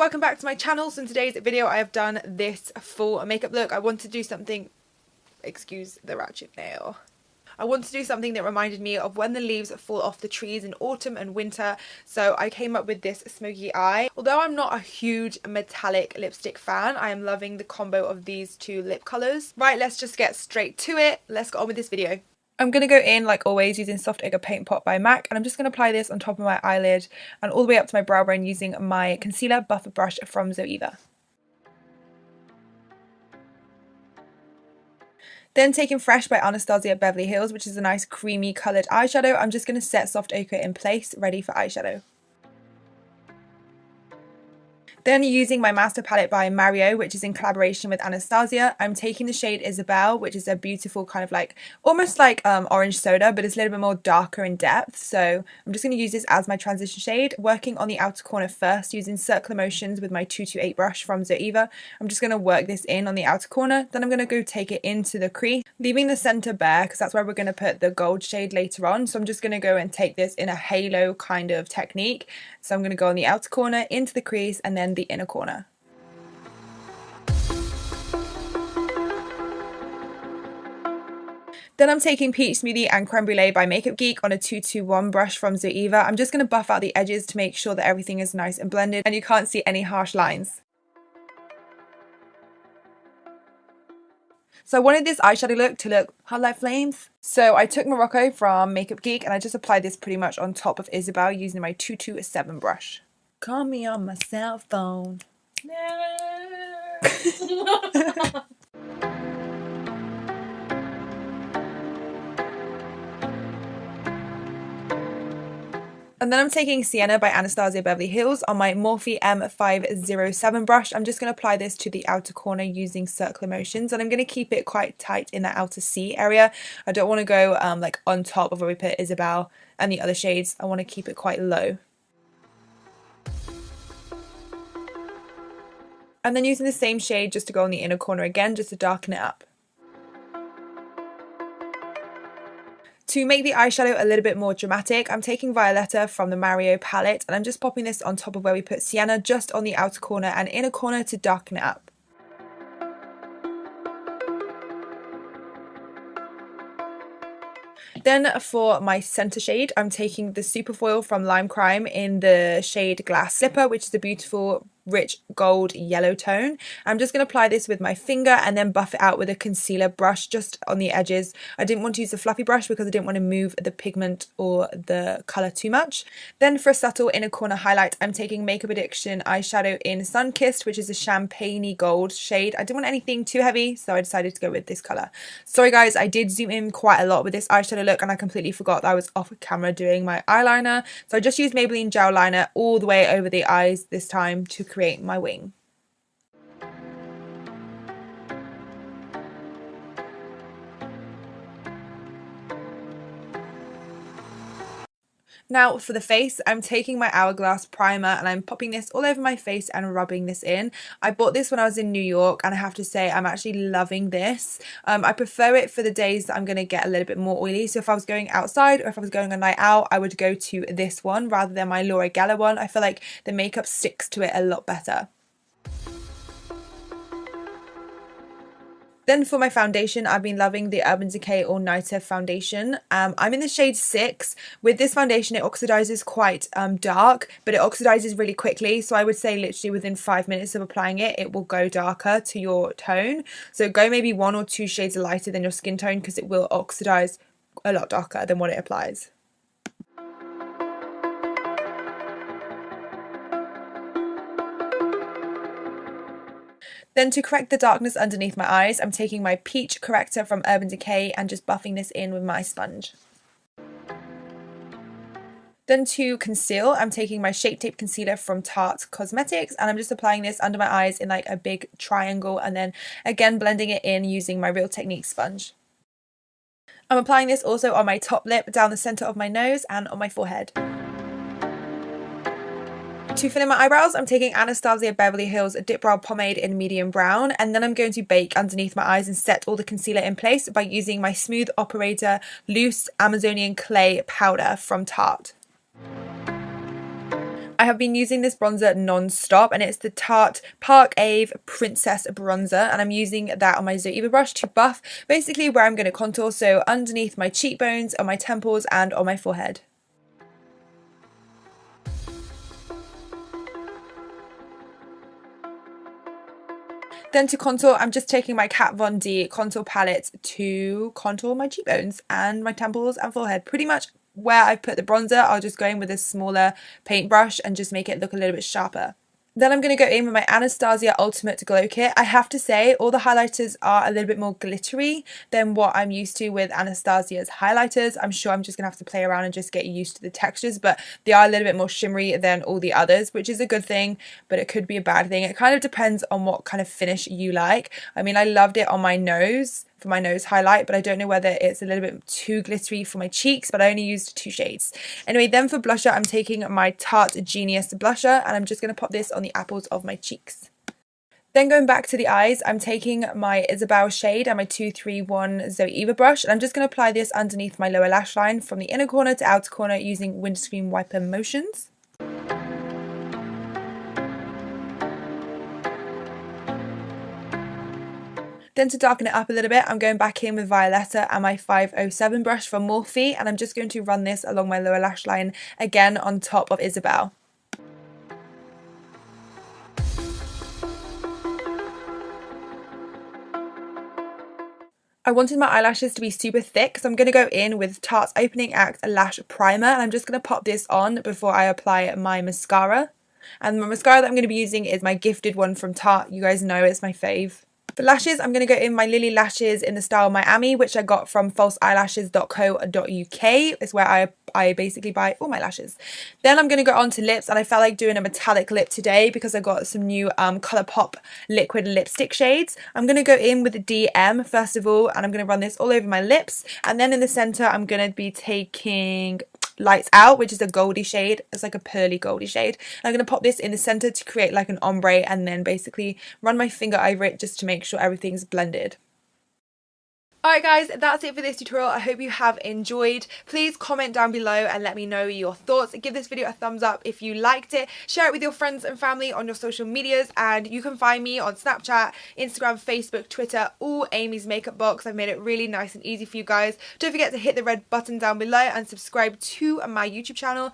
welcome back to my channel. So in today's video I have done this full makeup look. I want to do something, excuse the ratchet nail. I want to do something that reminded me of when the leaves fall off the trees in autumn and winter, so I came up with this smoky eye. Although I'm not a huge metallic lipstick fan, I am loving the combo of these two lip colours. Right, let's just get straight to it. Let's get on with this video. I'm going to go in, like always, using Soft Ochre Paint Pot by MAC, and I'm just going to apply this on top of my eyelid and all the way up to my brow bone using my concealer buffer brush from Zoeva. Then taking Fresh by Anastasia Beverly Hills, which is a nice creamy coloured eyeshadow, I'm just going to set Soft Ochre in place, ready for eyeshadow. Then using my Master Palette by Mario, which is in collaboration with Anastasia, I'm taking the shade Isabelle, which is a beautiful kind of like, almost like orange soda, but it's a little bit more darker in depth. So I'm just going to use this as my transition shade, working on the outer corner first using circular motions with my 228 brush from Zoeva. I'm just going to work this in on the outer corner, then I'm going to go take it into the crease, leaving the center bare because that's where we're going to put the gold shade later on. So I'm just going to go and take this in a halo kind of technique. So I'm going to go on the outer corner, into the crease, and then the inner corner. Then I'm taking Peach Smoothie and Creme Brulee by Makeup Geek on a 221 brush from Zoeva. I'm just going to buff out the edges to make sure that everything is nice and blended and you can't see any harsh lines. So I wanted this eyeshadow look to look hot like flames. So I took Morocco from Makeup Geek and I just applied this pretty much on top of Isabelle using my 227 brush. Call me on my cell phone. And then I'm taking Sienna by Anastasia Beverly Hills on my Morphe M507 brush. I'm just going to apply this to the outer corner using circular motions, and I'm going to keep it quite tight in that outer C area. I don't want to go like on top of where we put Isabelle and the other shades. I want to keep it quite low. And then using the same shade just to go on the inner corner again, just to darken it up. To make the eyeshadow a little bit more dramatic, I'm taking Violetta from the Mario palette and I'm just popping this on top of where we put Sienna, just on the outer corner and inner corner to darken it up. Then for my centre shade, I'm taking the Superfoil from Lime Crime in the shade Glass Slipper, which is a beautiful rich gold yellow tone. I'm just going to apply this with my finger and then buff it out with a concealer brush just on the edges. I didn't want to use a fluffy brush because I didn't want to move the pigment or the colour too much. Then for a subtle inner corner highlight, I'm taking Makeup Addiction eyeshadow in Sunkissed, which is a champagne-y gold shade. I didn't want anything too heavy, so I decided to go with this colour. Sorry guys, I did zoom in quite a lot with this eyeshadow look and I completely forgot that I was off camera doing my eyeliner. So I just used Maybelline Gel Liner all the way over the eyes this time to create my wing. Now for the face, I'm taking my Hourglass primer and I'm popping this all over my face and rubbing this in. I bought this when I was in New York and I have to say I'm actually loving this. I prefer it for the days that I'm going to get a little bit more oily. So if I was going outside or if I was going a night out, I would go to this one rather than my Laura Geller one. I feel like the makeup sticks to it a lot better. Then for my foundation, I've been loving the Urban Decay All Nighter foundation. I'm in the shade 6. With this foundation, it oxidizes quite dark, but it oxidizes really quickly. So I would say literally within 5 minutes of applying it, it will go darker to your tone. So go maybe 1 or 2 shades lighter than your skin tone because it will oxidize a lot darker than what it applies. Then to correct the darkness underneath my eyes, I'm taking my Peach Corrector from Urban Decay and just buffing this in with my sponge. Then to conceal, I'm taking my Shape Tape Concealer from Tarte Cosmetics and I'm just applying this under my eyes in like a big triangle and then again blending it in using my Real Techniques sponge. I'm applying this also on my top lip, down the centre of my nose and on my forehead. To fill in my eyebrows, I'm taking Anastasia Beverly Hills Dip Brow Pomade in medium brown, and then I'm going to bake underneath my eyes and set all the concealer in place by using my Smooth Operator Loose Amazonian Clay Powder from Tarte. I have been using this bronzer non-stop, and it's the Tarte Park Ave Princess Bronzer, and I'm using that on my Zoeva brush to buff basically where I'm going to contour, so underneath my cheekbones, on my temples and on my forehead. Then to contour, I'm just taking my Kat Von D contour palette to contour my cheekbones and my temples and forehead. Pretty much where I've put the bronzer, I'll just go in with a smaller paintbrush and just make it look a little bit sharper. Then I'm going to go in with my Anastasia Ultimate Glow Kit. I have to say, all the highlighters are a little bit more glittery than what I'm used to with Anastasia's highlighters. I'm sure I'm just going to have to play around and just get used to the textures, but they are a little bit more shimmery than all the others, which is a good thing, but it could be a bad thing. It kind of depends on what kind of finish you like. I mean, I loved it on my nose, for my nose highlight, but I don't know whether it's a little bit too glittery for my cheeks, but I only used 2 shades. Anyway, then for blusher, I'm taking my Tarte Genius blusher, and I'm just going to pop this on the apples of my cheeks. Then going back to the eyes, I'm taking my Isabel shade and my 231 Zoeva brush, and I'm just going to apply this underneath my lower lash line from the inner corner to outer corner using windscreen wiper motions. Then to darken it up a little bit, I'm going back in with Violetta and my 507 brush from Morphe, and I'm just going to run this along my lower lash line again on top of Isabel. I wanted my eyelashes to be super thick, so I'm going to go in with Tarte's Opening Act Lash Primer, and I'm just going to pop this on before I apply my mascara. And the mascara that I'm going to be using is my Gifted one from Tarte. You guys know it's my fave. For lashes, I'm going to go in my Lily lashes in the style Miami, which I got from falseeyelashes.co.uk. It's where I basically buy all my lashes. Then I'm going to go on to lips, and I felt like doing a metallic lip today because I got some new Colourpop liquid lipstick shades. I'm going to go in with the DM first of all, and I'm going to run this all over my lips. And then in the centre, I'm going to be taking Lights Out, which is a goldy shade. It's like a pearly goldy shade. And I'm going to pop this in the center to create like an ombre, and then basically run my finger over it just to make sure everything's blended. Alright guys, that's it for this tutorial. I hope you have enjoyed. Please comment down below and let me know your thoughts. Give this video a thumbs up if you liked it. Share it with your friends and family on your social medias, and you can find me on Snapchat, Instagram, Facebook, Twitter, all Amy's Makeup Box. I've made it really nice and easy for you guys. Don't forget to hit the red button down below and subscribe to my YouTube channel.